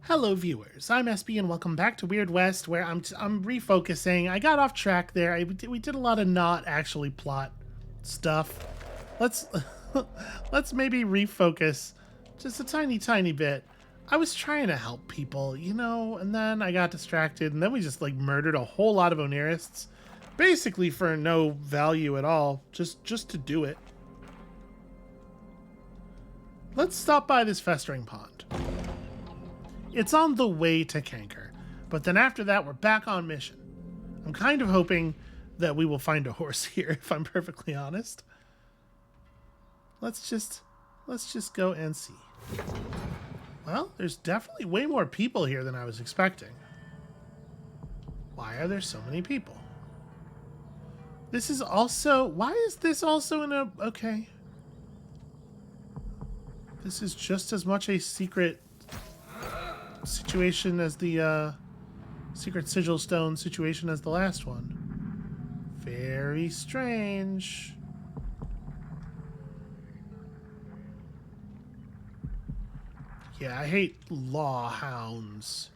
Hello viewers, I'm SB and welcome back to Weird West, where I'm refocusing. I got off track there. We did a lot of not actually plot stuff. Let's let's maybe refocus just a tiny bit. I was trying to help people, you know, and then I got distracted, and then we just like murdered a whole lot of Onirists, basically for no value at all, just to do it. Let's stop by this festering pond. It's on the way to Canker, but then after that, we're back on mission. I'm kind of hoping that we will find a horse here, if I'm perfectly honest. Let's just go and see. Well, there's definitely way more people here than I was expecting. Why are there so many people? This is also... Why is this also in a... Okay. This is just as much a secret situation as the secret sigil stone situation as the last one. Very strange. Yeah, I hate law hounds.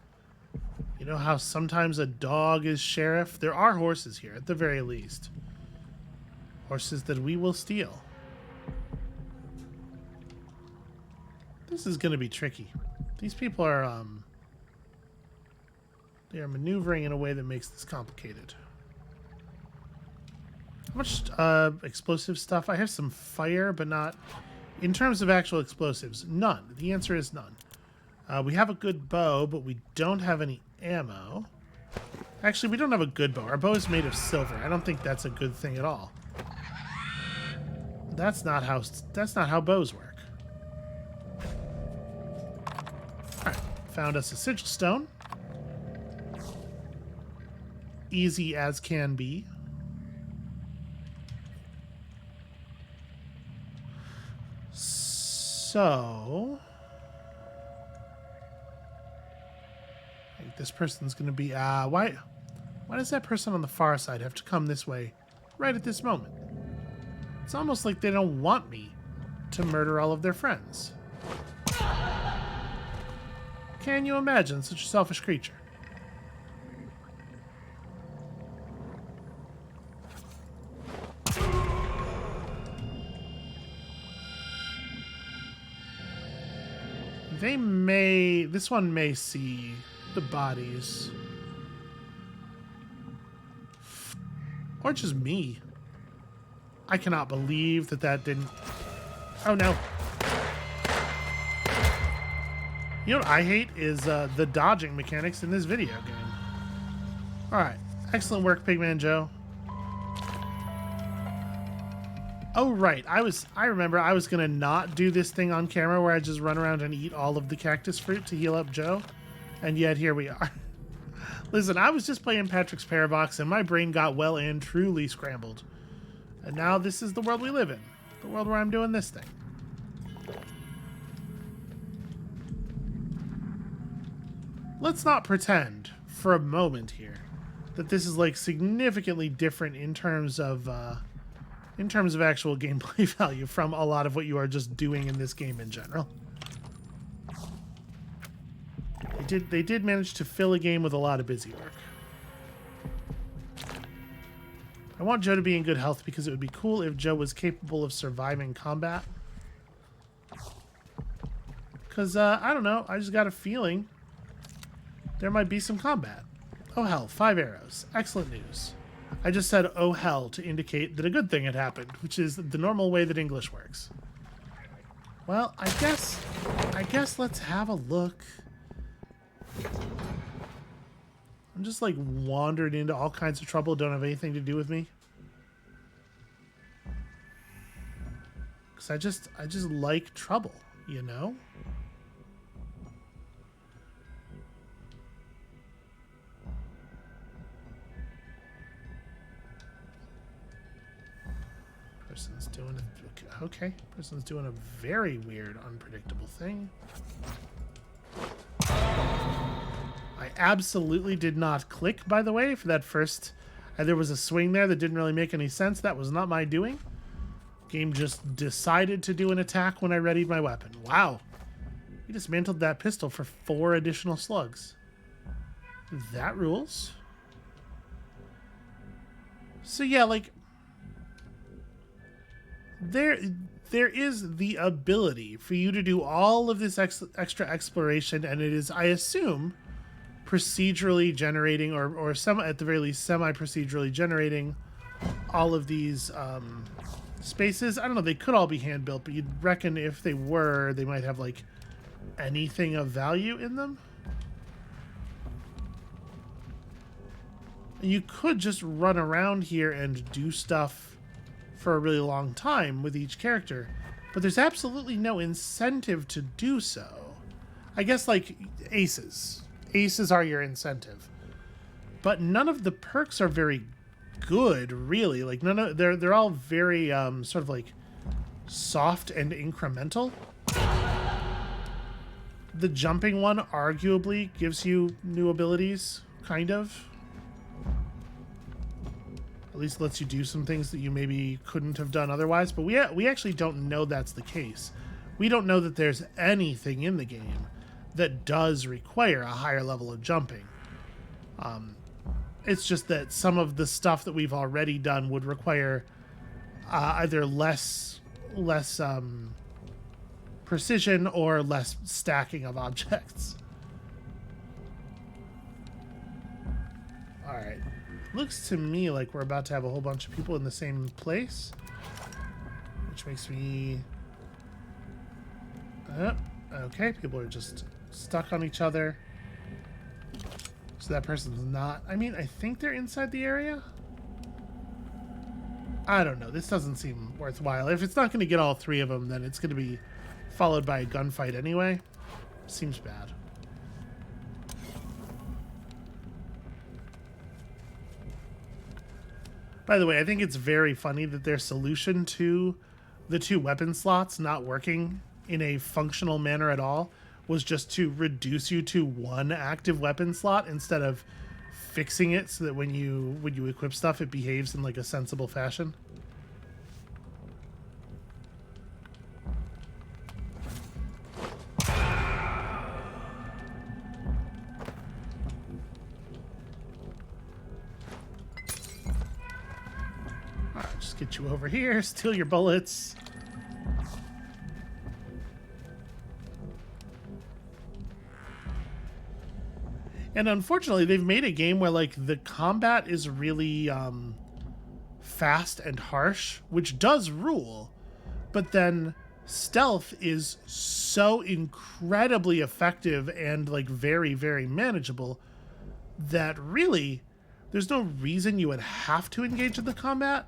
You know how sometimes a dog is sheriff? There are horses here, at the very least. Horses that we will steal. This is going to be tricky. These people are, they are maneuvering in a way that makes this complicated. How much, explosive stuff? I have some fire, but not... In terms of actual explosives, none. The answer is none. We have a good bow, but we don't have any ammo. Actually, we don't have a good bow. Our bow is made of silver. I don't think that's a good thing at all. That's not how bows work. Found us a sigil stone. Easy as can be. So... I think this person's going to be... why does that person on the far side have to come this way right at this moment? It's almost like they don't want me to murder all of their friends. Can you imagine such a selfish creature? This one may see the bodies. Or just me. I cannot believe that didn't... Oh no. You know what I hate is the dodging mechanics in this video game. Alright. Excellent work, Pigman Joe. Oh, right. I remember I was going to not do this thing on camera where I just run around and eat all of the cactus fruit to heal up Joe. And yet here we are. Listen, I was just playing Patrick's Parabox and my brain got well and truly scrambled. And now this is the world we live in. The world where I'm doing this thing. Let's not pretend for a moment here that this is like significantly different in terms of actual gameplay value from a lot of what you are just doing in this game in general. They did manage to fill a game with a lot of busy work. I want Joe to be in good health because it would be cool if Joe was capable of surviving combat. Because, I don't know, I just got a feeling there might be some combat. Oh hell, 5 arrows. Excellent news. I just said oh hell to indicate that a good thing had happened, which is the normal way that English works. Well, I guess let's have a look. I'm just like wandered into all kinds of trouble, don't have anything to do with me. Cause I just like trouble, you know? Person's doing a... Okay. Person's doing a very weird, unpredictable thing. I absolutely did not click, by the way, for that first... there was a swing there that didn't really make any sense. That was not my doing. Game just decided to do an attack when I readied my weapon. Wow. We dismantled that pistol for 4 additional slugs. That rules. So yeah, like, there is the ability for you to do all of this extra exploration, and it is, I assume, procedurally generating, or some, at the very least, semi-procedurally generating all of these spaces. I don't know, they could all be hand-built, but you'd reckon if they were, they might have, like, anything of value in them. You could just run around here and do stuff for a really long time with each character, but there's absolutely no incentive to do so. I guess, like, aces. Aces are your incentive. But none of the perks are very good, really. Like, none of, they're all very sort of like soft and incremental. The jumping one arguably gives you new abilities, kind of. At least lets you do some things that you maybe couldn't have done otherwise, but we actually don't know that's the case. We don't know that there's anything in the game that does require a higher level of jumping. It's just that some of the stuff that we've already done would require either less precision or less stacking of objects. All right. Looks to me like we're about to have a whole bunch of people in the same place, which makes me... okay, people are just stuck on each other. So that person's not... I mean, I think they're inside the area? I don't know. This doesn't seem worthwhile. If it's not going to get all 3 of them, then it's going to be followed by a gunfight anyway. Seems bad. By the way, I think it's very funny that their solution to the 2 weapon slots not working in a functional manner at all was just to reduce you to 1 active weapon slot instead of fixing it so that when you equip stuff, it behaves in like a sensible fashion. Just get you over here, steal your bullets. And unfortunately, they've made a game where, like, the combat is really fast and harsh, which does rule, but then stealth is so incredibly effective and, like, very, very manageable that really there's no reason you would have to engage in the combat.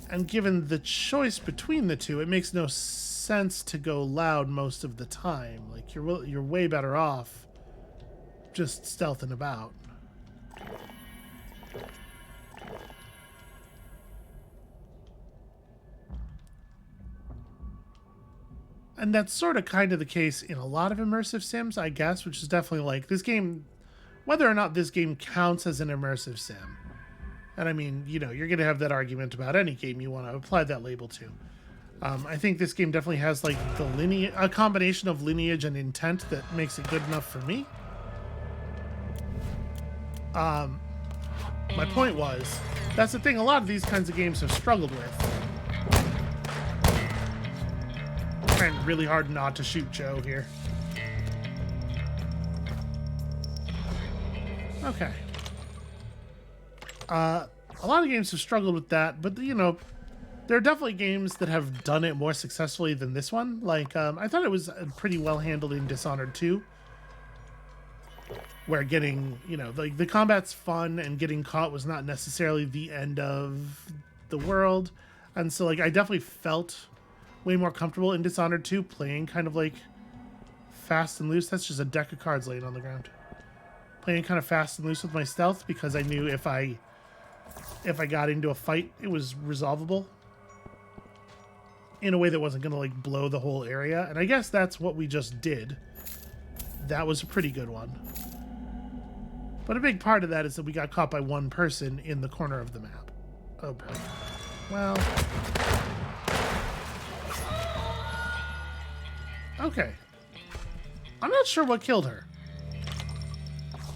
And given the choice between the 2, it makes no sense to go loud most of the time. Like, you're way better off just stealthing about. And that's sort of kind of the case in a lot of immersive sims, I guess, which is definitely like this game, whether or not this game counts as an immersive sim. And I mean, you know, you're going to have that argument about any game you want to apply that label to. I think this game definitely has like a combination of lineage and intent that makes it good enough for me. My point was, that's the thing a lot of these kinds of games have struggled with. Trying really hard not to shoot Joe here. Okay. A lot of games have struggled with that, but, you know, there are definitely games that have done it more successfully than this one. Like, I thought it was pretty well handled in Dishonored 2. Where getting, you know, like, the combat's fun and getting caught was not necessarily the end of the world. And so, like, I definitely felt way more comfortable in Dishonored 2 playing kind of, like, fast and loose. That's just a deck of cards laying on the ground. Playing kind of fast and loose with my stealth because I knew if I got into a fight, it was resolvable in a way that wasn't going to, like, blow the whole area. And I guess that's what we just did. That was a pretty good one. But a big part of that is that we got caught by one person in the corner of the map. Oh boy. Well. Okay. I'm not sure what killed her.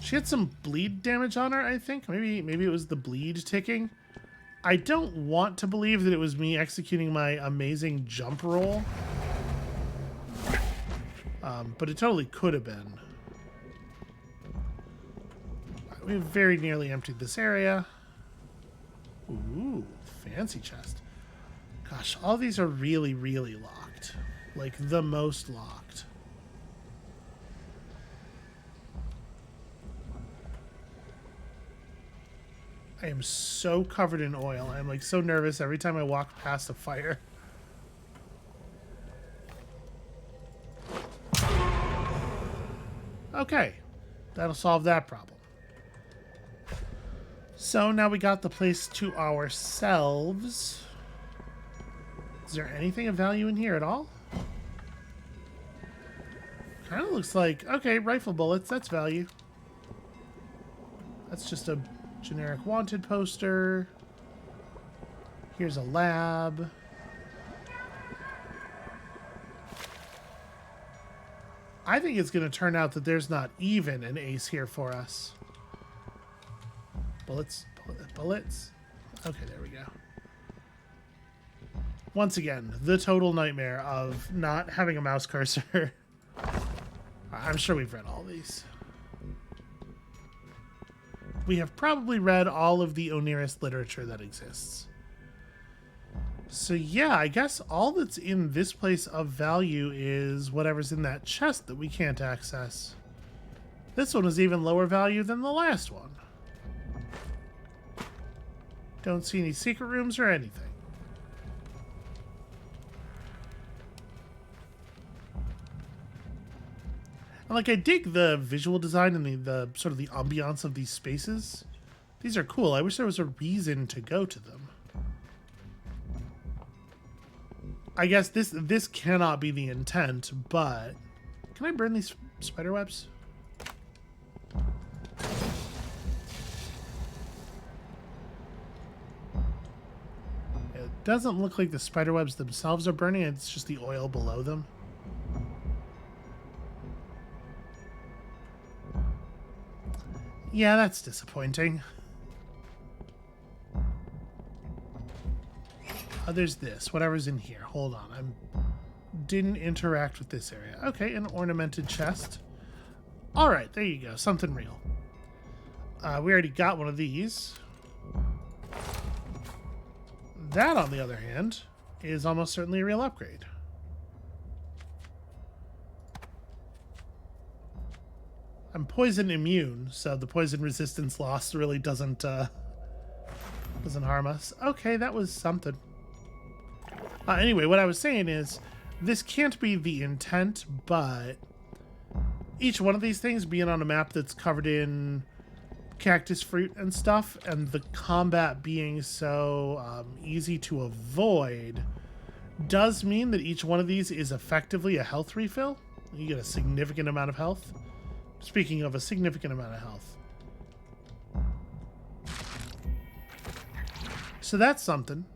She had some bleed damage on her, I think. Maybe it was the bleed ticking. I don't want to believe that it was me executing my amazing jump roll. But it totally could have been. We've very nearly emptied this area. Ooh, fancy chest. Gosh, all these are really, really locked. Like, the most locked. I am so covered in oil. I'm, like, so nervous every time I walk past a fire. Okay. That'll solve that problem. So now we got the place to ourselves. Is there anything of value in here at all? Kind of looks like... Okay, rifle bullets. That's value. That's just a generic wanted poster. Here's a lab. I think it's going to turn out that there's not even an ace here for us. Bullets. Bullets. Okay, there we go. Once again, the total nightmare of not having a mouse cursor. I'm sure we've read all these. We have probably read all of the Oneirist literature that exists. So yeah, I guess all that's in this place of value is whatever's in that chest that we can't access. This one is even lower value than the last one. Don't see any secret rooms or anything. And like, I dig the visual design and the sort of the ambiance of these spaces. These are cool. I wish there was a reason to go to them. I guess this cannot be the intent, but... Can I burn these spider webs? It doesn't look like the spider webs themselves are burning. It's just the oil below them. Yeah, that's disappointing. There's this. Whatever's in here. Hold on. I didn't interact with this area. Okay, an ornamented chest. Alright, there you go. Something real. We already got one of these. That, on the other hand, is almost certainly a real upgrade. I'm poison immune, so the poison resistance loss really doesn't harm us. Okay, that was something. Anyway, what I was saying is, this can't be the intent, but each one of these things being on a map that's covered in cactus fruit and stuff, and the combat being so easy to avoid, does mean that each one of these is effectively a health refill. You get a significant amount of health. Speaking of a significant amount of health. So that's something.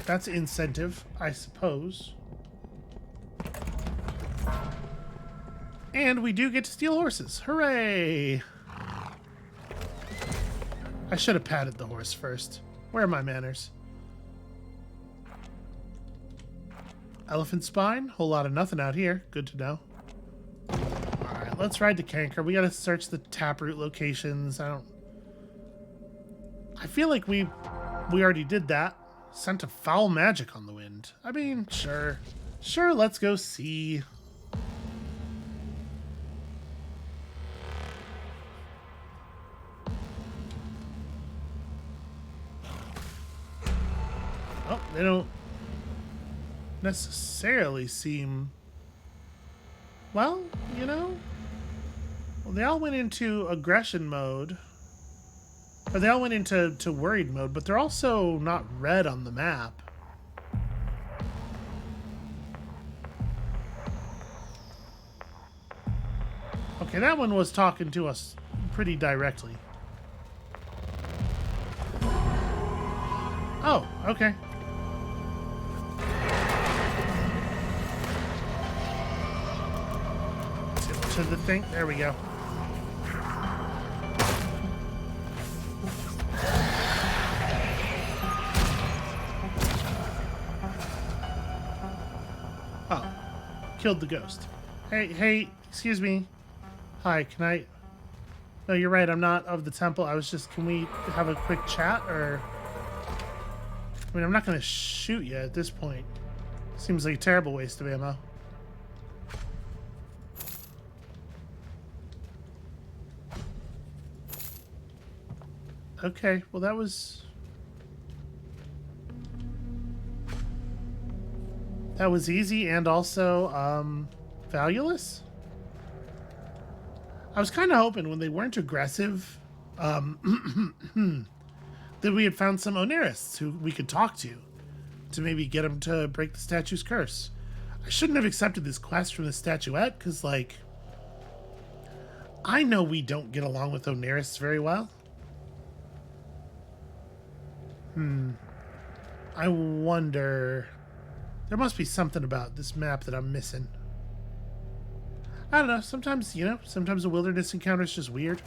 That's incentive, I suppose. And we do get to steal horses. Hooray! I should have patted the horse first. Where are my manners? Elephant spine? Whole lot of nothing out here. Good to know. Alright, let's ride to Canker. We gotta search the taproot locations. I feel like we already did that. Scent of foul magic on the wind. I mean, sure. Sure, let's go see. Oh, they don't necessarily seem... Well, you know... Well, they all went into aggression mode. Or they all went into worried mode, but they're also not red on the map. Okay, that one was talking to us pretty directly. Oh, okay. to the thing. There we go. Oh, killed the ghost. Hey, excuse me. Hi, can I... No, you're right, I'm not of the temple. I was just... Can we have a quick chat, or... I mean, I'm not going to shoot you at this point. Seems like a terrible waste of ammo. Okay, well that was... That was easy and also, valueless? I was kind of hoping when they weren't aggressive, that we had found some Onirists who we could talk to maybe get them to break the statue's curse. I shouldn't have accepted this quest from the statuette, because, like, I know we don't get along with Onirists very well. I wonder... There must be something about this map that I'm missing. I don't know, sometimes, you know, sometimes a wilderness encounter is just weird.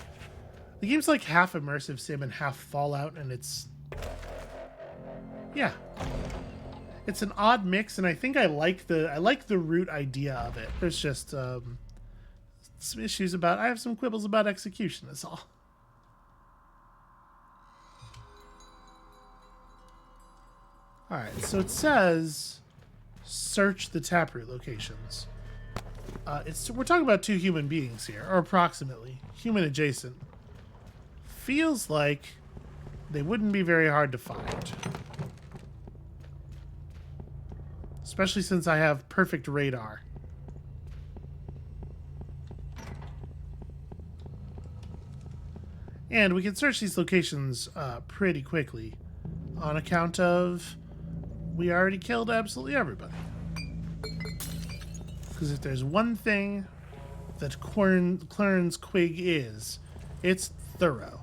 The game's like half immersive sim and half Fallout, and it's... Yeah. It's an odd mix, and I think I like the root idea of it. There's just some issues about... I have some quibbles about execution, that's all. Alright, so it says... Search the taproot locations. We're talking about 2 human beings here, or approximately. Human adjacent. Feels like they wouldn't be very hard to find. Especially since I have perfect radar. And we can search these locations pretty quickly on account of we already killed absolutely everybody. Because if there's one thing that Clarence Quig is, it's thorough.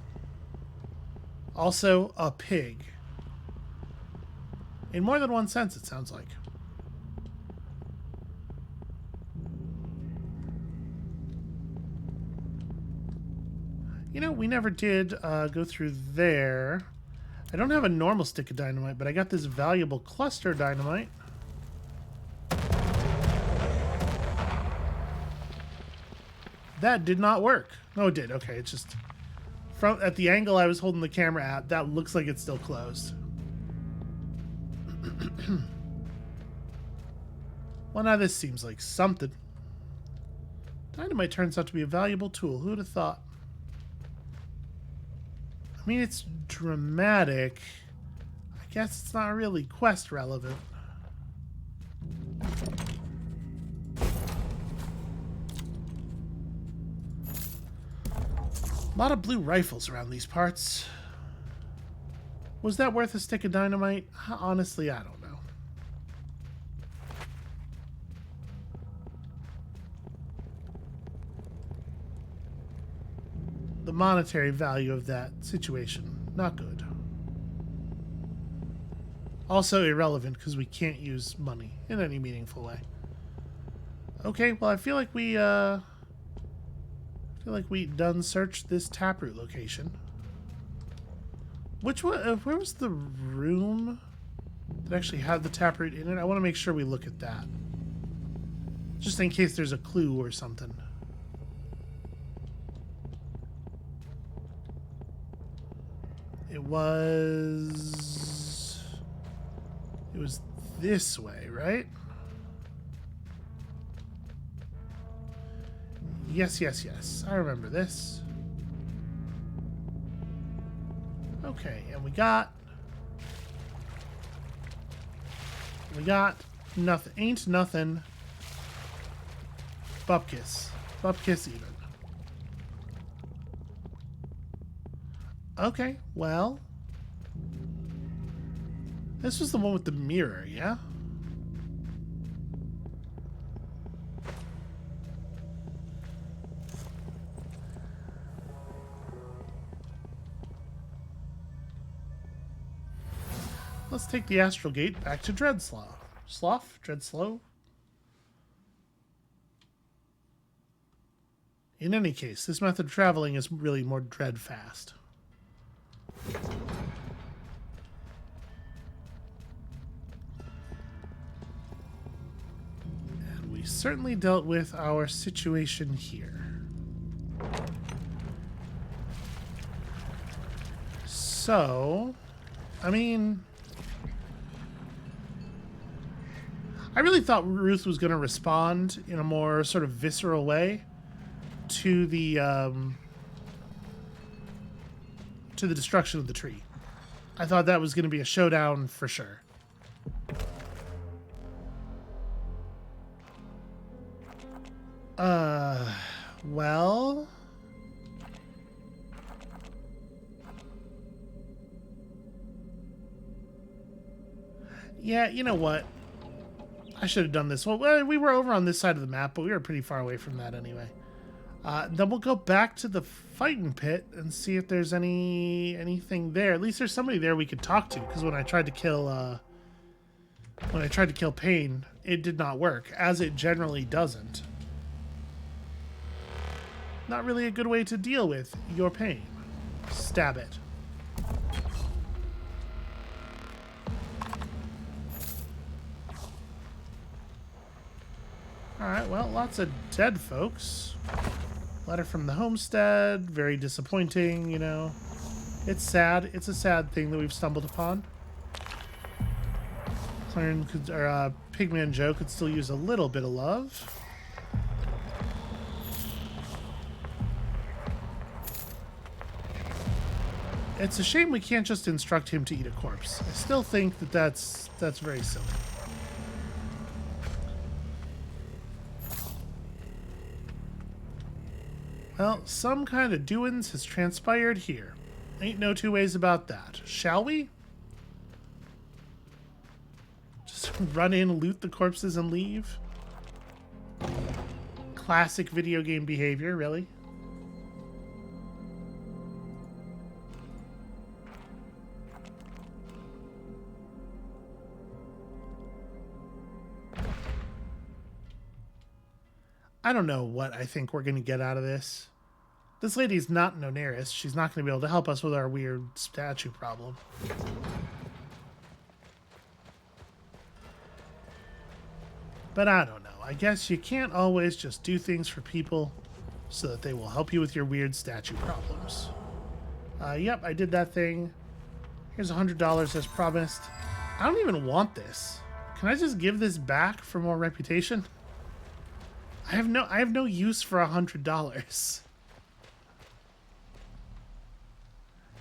Also, a pig. In more than one sense, it sounds like. You know, we never did go through there. I don't have a normal stick of dynamite, but I got this valuable cluster dynamite. That did not work. No, it did. Okay, it's just... From at the angle I was holding the camera at, that looks like it's still closed. Well, now this seems like something. Dynamite turns out to be a valuable tool. Who would have thought? I mean, it's dramatic. I guess it's not really quest relevant. A lot of blue rifles around these parts. Was that worth a stick of dynamite? Honestly, I don't know. The monetary value of that situation, not good. Also irrelevant because we can't use money in any meaningful way. Okay, well I feel like we done searched this taproot location. Which one? Where was the room that actually had the taproot in it? I want to make sure we look at that, just in case there's a clue or something. It was this way, right? Yes. I remember this. Okay, and we got nothing. Ain't nothing. Bupkis. Bupkis even. Okay, well. This was the one with the mirror, yeah? Let's take the astral gate back to Dredslow. Dredslow? In any case, this method of traveling is really more dread-fast. And we certainly dealt with our situation here. So, I mean, I really thought Ruth was going to respond in a more sort of visceral way to the destruction of the tree. I thought that was going to be a showdown for sure. Well, yeah, you know what? I should have done this. Well, we were over on this side of the map, but we were pretty far away from that anyway. Then we'll go back to the fighting pit and see if there's anything there. At least there's somebody there we could talk to. Because when I tried to kill Pain, it did not work, as it generally doesn't. Not really a good way to deal with your pain. Stab it. Alright, well, lots of dead folks. Letter from the homestead. Very disappointing, you know. It's sad. It's a sad thing that we've stumbled upon. Pigman Joe could still use a little bit of love. It's a shame we can't just instruct him to eat a corpse. I still think that that's very silly. Well, some kind of doings has transpired here. Ain't no two ways about that. Shall we? Just run in, loot the corpses, and leave? Classic video game behavior, really? I don't know what I think we're going to get out of this. This lady's not an Oneris. She's not going to be able to help us with our weird statue problem. But I don't know. I guess you can't always just do things for people so that they will help you with your weird statue problems. Yep, I did that thing. Here's $100 as promised. I don't even want this. Can I just give this back for more reputation? I have no use for $100.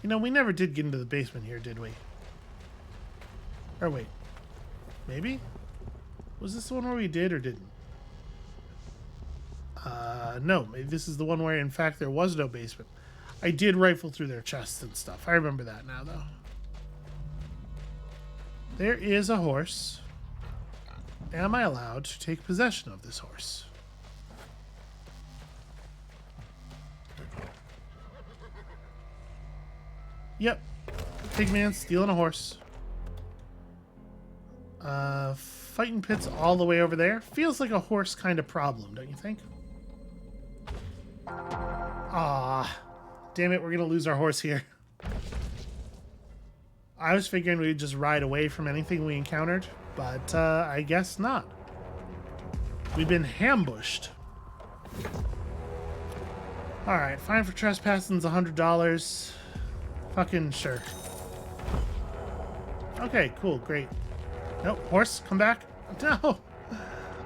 You know, we never did get into the basement here, did we? Or wait, maybe? Was this the one where we did or didn't? No, maybe this is the one where in fact there was no basement. I did rifle through their chests and stuff. I remember that now, though. There is a horse. Am I allowed to take possession of this horse? Yep. Pigman stealing a horse. Fighting pit's all the way over there. Feels like a horse kind of problem, don't you think? Ah, damn it, we're gonna lose our horse here. I was figuring we'd just ride away from anything we encountered, but I guess not. We've been ambushed. Alright, fine for trespassing's $100. Fucking sure. Okay, cool, great. Nope, horse, come back. No!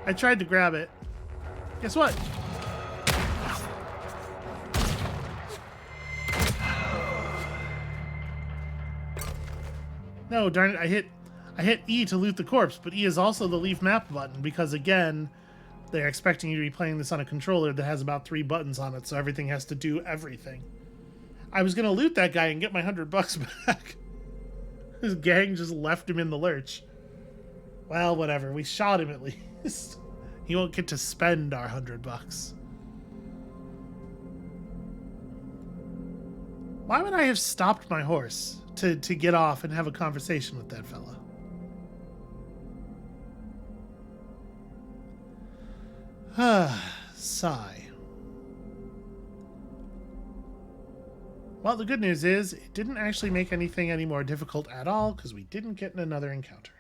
I tried to grab it. Guess what? No, darn it, I hit E to loot the corpse, but E is also the leave map button because, again, they're expecting you to be playing this on a controller that has about 3 buttons on it, so everything has to do everything. I was gonna loot that guy and get my $100 back. His gang just left him in the lurch. Well, whatever. We shot him at least. He won't get to spend our $100. Why would I have stopped my horse to get off and have a conversation with that fella? Sigh. Well, the good news is it didn't actually make anything any more difficult at all because we didn't get in another encounter.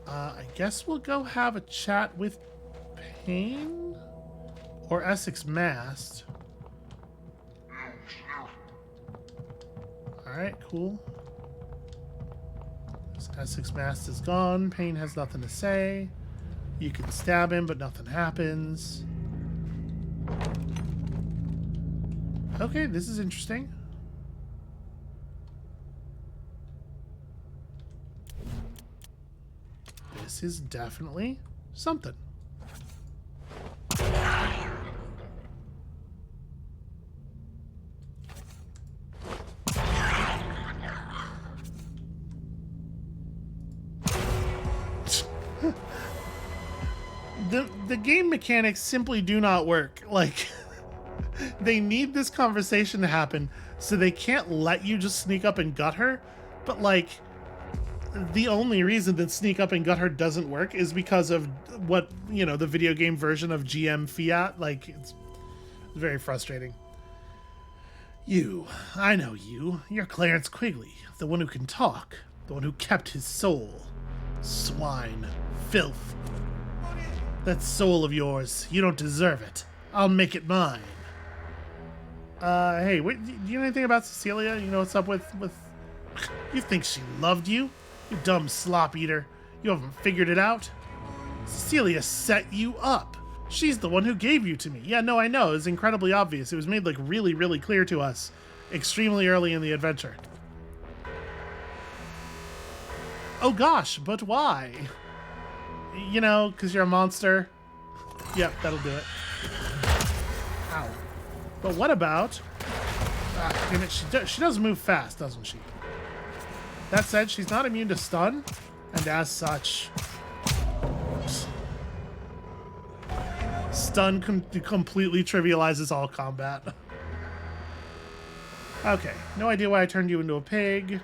I guess we'll go have a chat with Payne or Essex Mast. Alright, cool. Essex Mast is gone. Payne has nothing to say. You can stab him, but nothing happens. Okay, this is interesting. This is definitely something. The game mechanics simply do not work. Like, they need this conversation to happen, so they can't let you just sneak up and gut her. But, like, the only reason that sneak up and gut her doesn't work is because of what, you know, the video game version of GM Fiat. Like, it's very frustrating. I know you. You're Clarence Quigley, the one who can talk, the one who kept his soul. Swine. Filth. That soul of yours, you don't deserve it. I'll make it mine. Hey, wait, do you know anything about Cecilia? You know what's up with... You think she loved you? You dumb slop eater. You haven't figured it out? Cecilia set you up. She's the one who gave you to me. Yeah, no, I know. It was incredibly obvious. It was made, like, really, really clear to us extremely early in the adventure. Oh gosh, but why? You know, because you're a monster. Yep, that'll do it. Ow. But what about... damn it, she does move fast, doesn't she? That said, she's not immune to stun, and as such... Stun completely trivializes all combat. Okay, no idea why I turned you into a pig.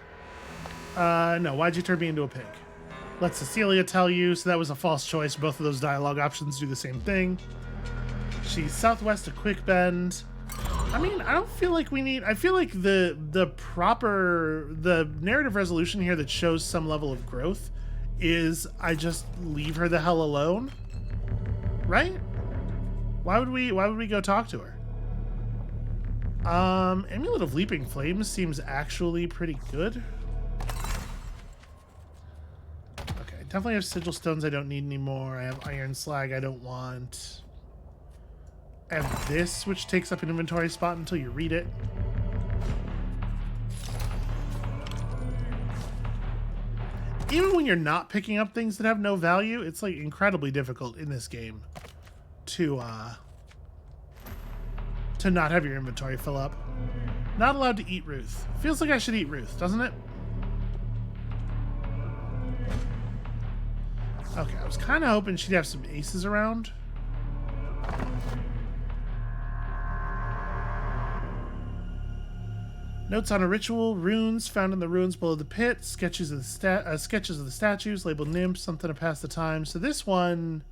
No, why'd you turn me into a pig? Let Cecilia tell you, so that was a false choice. Both of those dialogue options do the same thing. She's southwest of Quick Bend. I mean, I don't feel like we need... I feel like the narrative resolution here that shows some level of growth is I just leave her the hell alone. Right? Why would we go talk to her? Amulet of Leaping Flames seems actually pretty good. Definitely have sigil stones I don't need anymore. I have iron slag I don't want. I have this, which takes up an inventory spot until you read it. Even when you're not picking up things that have no value, it's like incredibly difficult in this game to not have your inventory fill up. Not allowed to eat Ruth. Feels like I should eat Ruth, doesn't it? Okay, I was kind of hoping she'd have some aces around. Notes on a ritual, runes found in the ruins below the pit, sketches of the statues, labeled nymphs, something to pass the time. So this one,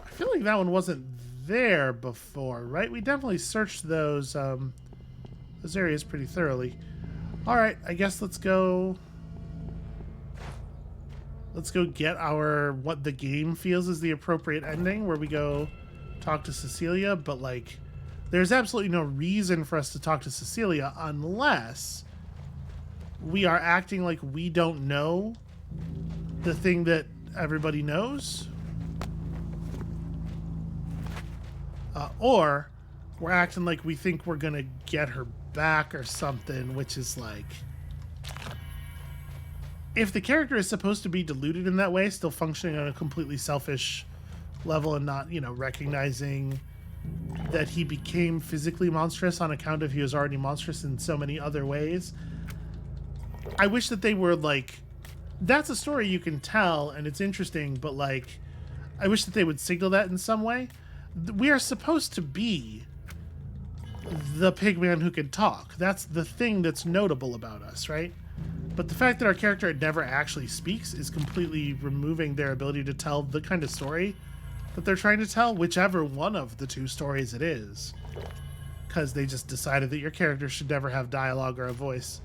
I feel like that one wasn't there before, right? We definitely searched those areas pretty thoroughly. All right, I guess let's go get our, what the game feels is the appropriate ending, where we go talk to Cecilia, but, like, there's absolutely no reason for us to talk to Cecilia unless we are acting like we don't know the thing that everybody knows. Or we're acting like we think we're gonna get her back or something, which is like... If the character is supposed to be deluded in that way, still functioning on a completely selfish level and not, you know, recognizing that he became physically monstrous on account of he was already monstrous in so many other ways, I wish that they were like, that's a story you can tell and it's interesting, but like, I wish that they would signal that in some way. We are supposed to be the pigman who can talk. That's the thing that's notable about us, right? But the fact that our character never actually speaks is completely removing their ability to tell the kind of story that they're trying to tell, whichever one of the two stories it is. Because they just decided that your character should never have dialogue or a voice.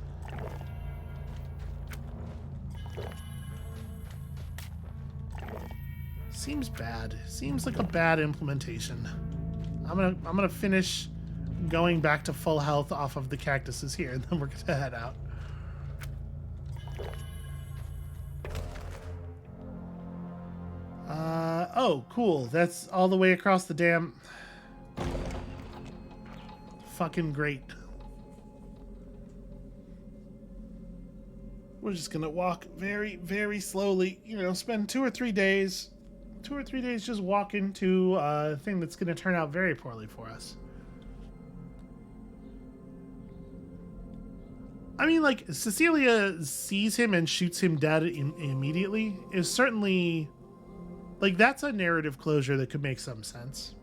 Seems bad. Seems like a bad implementation. I'm gonna finish going back to full health off of the cactuses here, and then we're gonna head out. Oh, cool. That's all the way across the dam. Fucking great. We're just gonna walk very, very slowly. You know, spend 2 or 3 days just walking to a thing that's gonna turn out very poorly for us. I mean, like, Cecilia sees him and shoots him dead immediately is certainly, like, that's a narrative closure that could make some sense.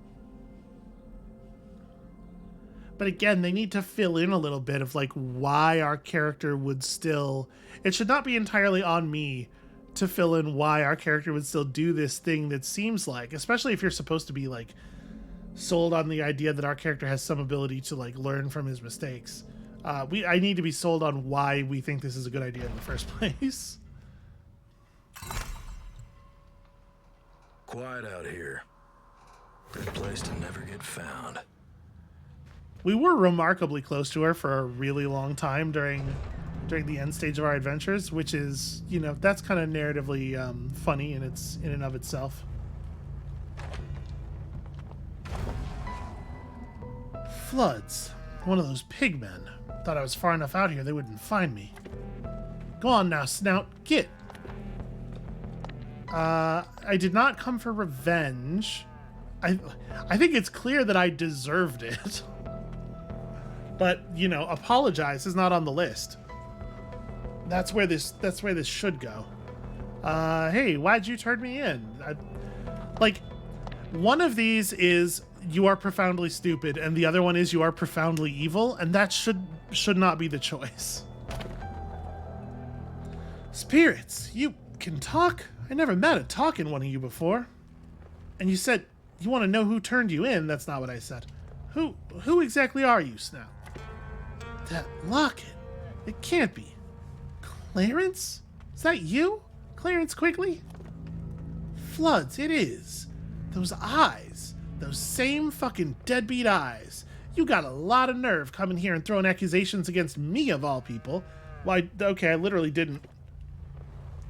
But again, they need to fill in a little bit of, like, why our character would still... It should not be entirely on me to fill in why our character would still do this thing that seems like, especially if you're supposed to be, like, sold on the idea that our character has some ability to, like, learn from his mistakes. I need to be sold on why we think this is a good idea in the first place. Quiet out here. Good place to never get found. We were remarkably close to her for a really long time during the end stage of our adventures, which is, you know, that's kind of narratively funny in and of itself. Floods. One of those pigmen. Thought I was far enough out here they wouldn't find me. Go on now, Snout. Get. I did not come for revenge. I think it's clear that I deserved it. But, you know, apologize is not on the list. That's where this should go. Hey, why'd you turn me in? Like, one of these is you are profoundly stupid, and the other one is you are profoundly evil, and that should not be the choice. Spirits, you can talk? I never met a talking one of you before. And you said you want to know who turned you in. That's not what I said. Who exactly are you, Snout? That locket. It can't be. Clarence? Is that you? Clarence Quigley? Floods, it is. Those eyes. Those same fucking deadbeat eyes. You got a lot of nerve coming here and throwing accusations against me of all people. Why, okay, I literally didn't.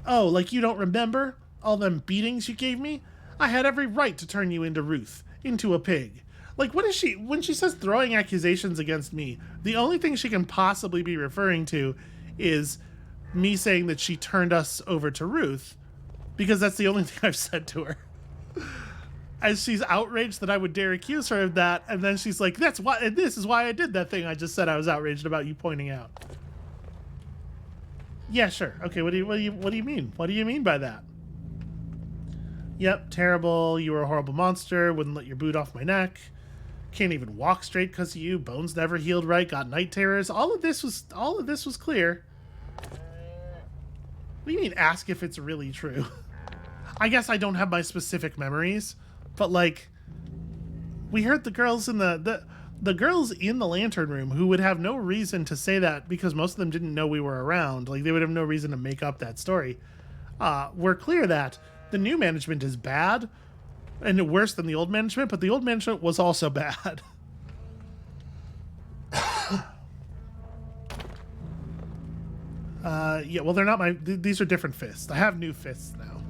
Oh, like you don't remember all them beatings you gave me? I had every right to turn you into Ruth, into a pig. Like, what is she, when she says throwing accusations against me, the only thing she can possibly be referring to is me saying that she turned us over to Ruth, because that's the only thing I've said to her. As she's outraged that I would dare accuse her of that, and then she's like, "That's why, and this is why I did that thing I just said I was outraged about you pointing out." Yeah, sure. Okay, what do you mean? What do you mean by that? Yep, terrible. You were a horrible monster. Wouldn't let your boot off my neck. Can't even walk straight because of you. Bones never healed right. Got night terrors. All of this was clear. What do you mean? Ask if it's really true. I guess I don't have my specific memories. But, like, we heard the girls in the girls in the lantern room who would have no reason to say that because most of them didn't know we were around. Like, they would have no reason to make up that story. We're clear that the new management is bad and worse than the old management, but the old management was also bad. Yeah, well, they're not these are different fists. I have new fists now.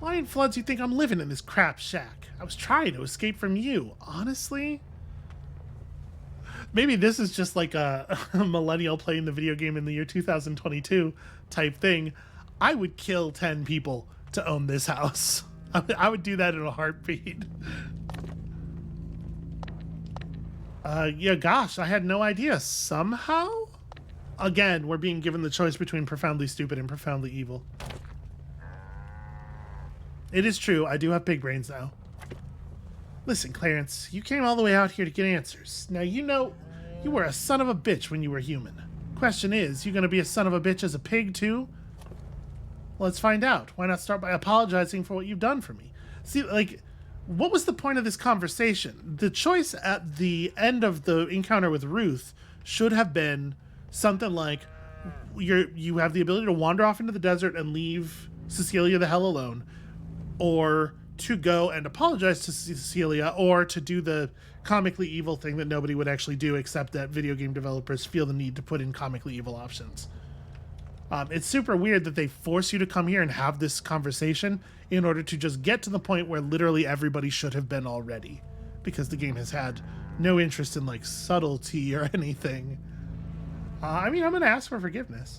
Why in Floods you think I'm living in this crap shack? I was trying to escape from you, honestly. Maybe this is just like a millennial playing the video game in the year 2022 type thing. I would kill 10 people to own this house. I would do that in a heartbeat. Yeah, gosh, I had no idea. Somehow? Again, we're being given the choice between profoundly stupid and profoundly evil. It is true, I do have pig brains now. Listen, Clarence, you came all the way out here to get answers. Now, you know, you were a son of a bitch when you were human. Question is, you gonna be a son of a bitch as a pig, too? Let's find out. Why not start by apologizing for what you've done for me? See, like, what was the point of this conversation? The choice at the end of the encounter with Ruth should have been something like, you have the ability to wander off into the desert and leave Cecilia the hell alone, or to go and apologize to Cecilia, or to do the comically evil thing that nobody would actually do, except that video game developers feel the need to put in comically evil options. It's super weird that they force you to come here and have this conversation in order to just get to the point where literally everybody should have been already, because the game has had no interest in like subtlety or anything. I mean, I'm gonna ask for forgiveness.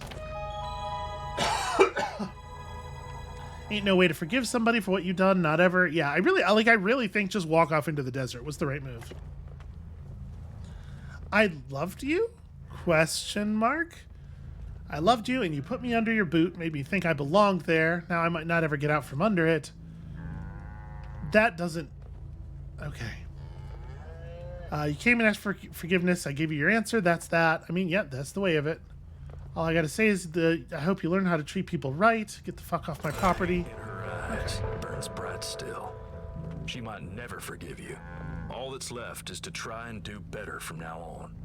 Ain't no way to forgive somebody for what you done, not ever. Yeah, I really think just walk off into the desert was the right move. I loved you? Question mark? I loved you and you put me under your boot, made me think I belonged there. Now I might not ever get out from under it. That doesn't... Okay. You came and asked for forgiveness. I gave you your answer. That's that. I mean, yeah, that's the way of it. All I gotta say is I hope you learn how to treat people right. Get the fuck off my property. In her eyes burns bright still. She might never forgive you. All that's left is to try and do better from now on.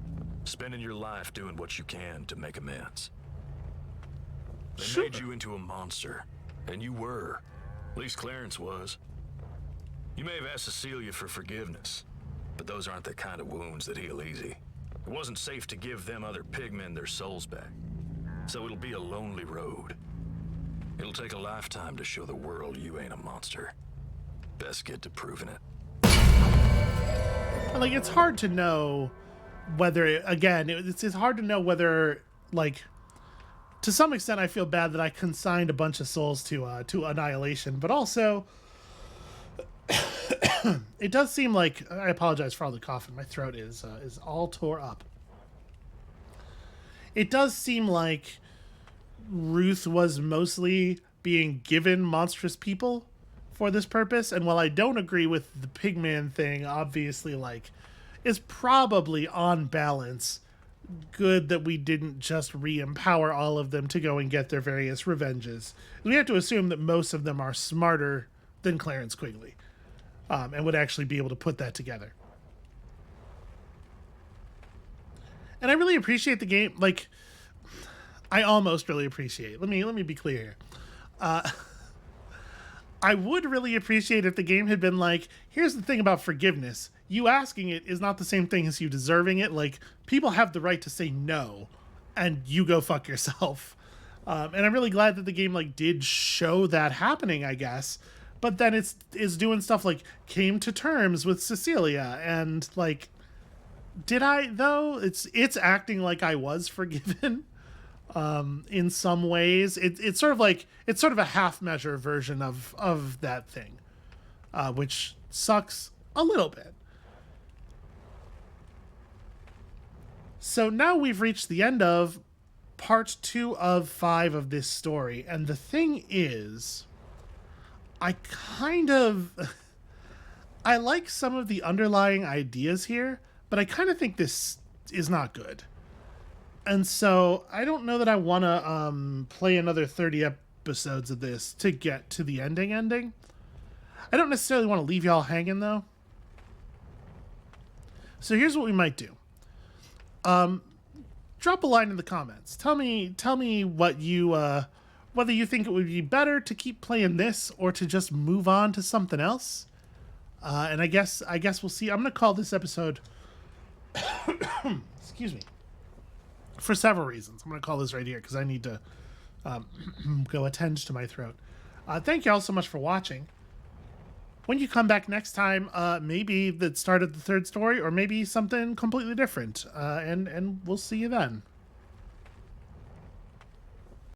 Spending your life doing what you can to make amends. They made you into a monster, and you were. At least Clarence was. You may have asked Cecilia for forgiveness, but those aren't the kind of wounds that heal easy. It wasn't safe to give them other pigmen their souls back. So it'll be a lonely road. It'll take a lifetime to show the world you ain't a monster. Best get to proving it. Like, it's hard to know whether, it's hard to know whether, like, to some extent I feel bad that I consigned a bunch of souls to annihilation, but also it does seem like, I apologize for all the coughing, my throat is all tore up. It does seem like Ruth was mostly being given monstrous people for this purpose, and while I don't agree with the pigman thing, obviously, like, it's probably on balance good that we didn't just re-empower all of them to go and get their various revenges. We have to assume that most of them are smarter than Clarence Quigley, and would actually be able to put that together. And I really appreciate the game. Like, I almost really appreciate. Let me be clear here. I would really appreciate if the game had been like, here's the thing about forgiveness. You asking it is not the same thing as you deserving it. Like, people have the right to say no, and you go fuck yourself. And I'm really glad that the game, like, did show that happening, I guess. But then it's doing stuff like came to terms with Cecilia, and, like, did I, though? It's acting like I was forgiven. In some ways, it's sort of a half measure version of that thing, which sucks a little bit. So now we've reached the end of part 2 of 5 of this story, and the thing is, I like some of the underlying ideas here, but I kind of think this is not good. And so I don't know that I want to play another 30 episodes of this to get to the ending. I don't necessarily want to leave y'all hanging, though. So here's what we might do. Drop a line in the comments. Tell me what you whether you think it would be better to keep playing this or to just move on to something else. And I guess we'll see. I'm gonna call this episode excuse me, for several reasons. I'm gonna call this right here because I need to go attend to my throat. Thank you all so much for watching. When you come back next time, maybe the start of the third story, or maybe something completely different. And we'll see you then.